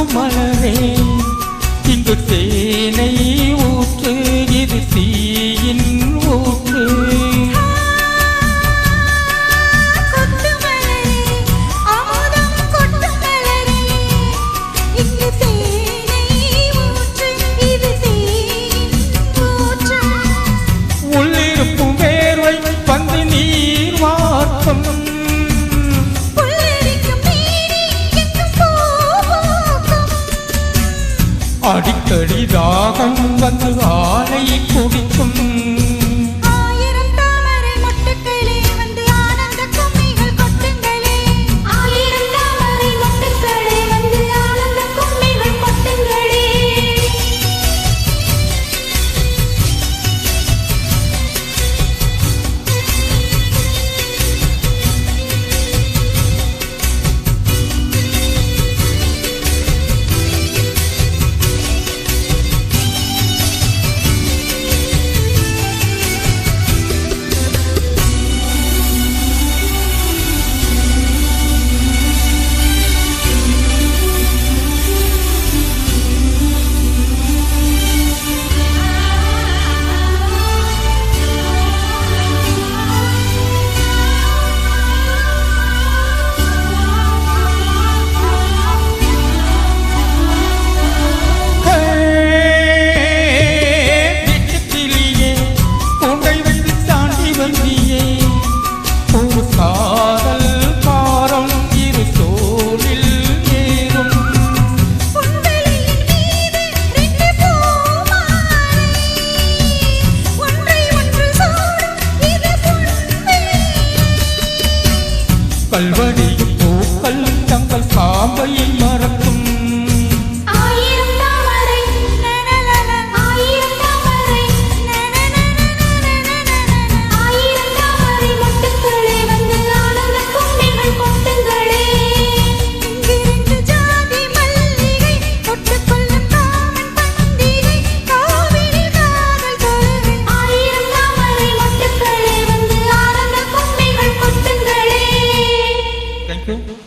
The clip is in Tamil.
கொட்டும் மலரே இங்கு தேனை ஊற்று இது தீயின் ஊற்று உள்ளிருப்பும் வேர்வை வந்து நீர் வார்த்தம் அடிக்கடி தாகம் வந்து ஆலை குடிக்கும் ஆயிரம் தாமரை மொட்டுக்களே வந்து ஆனந்த கும்மிகள் கொட்டுங்களே ஆயிரம் தாமரை மொட்டுக்களே வந்து ஆனந்த கும்மிகள் கொட்டுங்களே கல்வடியும் பூக்கள் தங்கள் சாம்பை மறக்கும் ஆயிரம் தாமரை ஆயிரம் தாமரை ஆயிரம் தாமரை மொட்டுக்களே வந்து ஆனந்த கும்மிகள் கொட்டுங்களே இங்கிருந்து ஜாதி மல்லிகை தொட்டுக்கொள்ளும் காமன் பண்டிகை காவிரி காதல் தொழுகை ஆயிரம் தாமரை மொட்டுக்களே வந்து ஆனந்த கும்மிகள் கொட்டுங்களே. Thank you.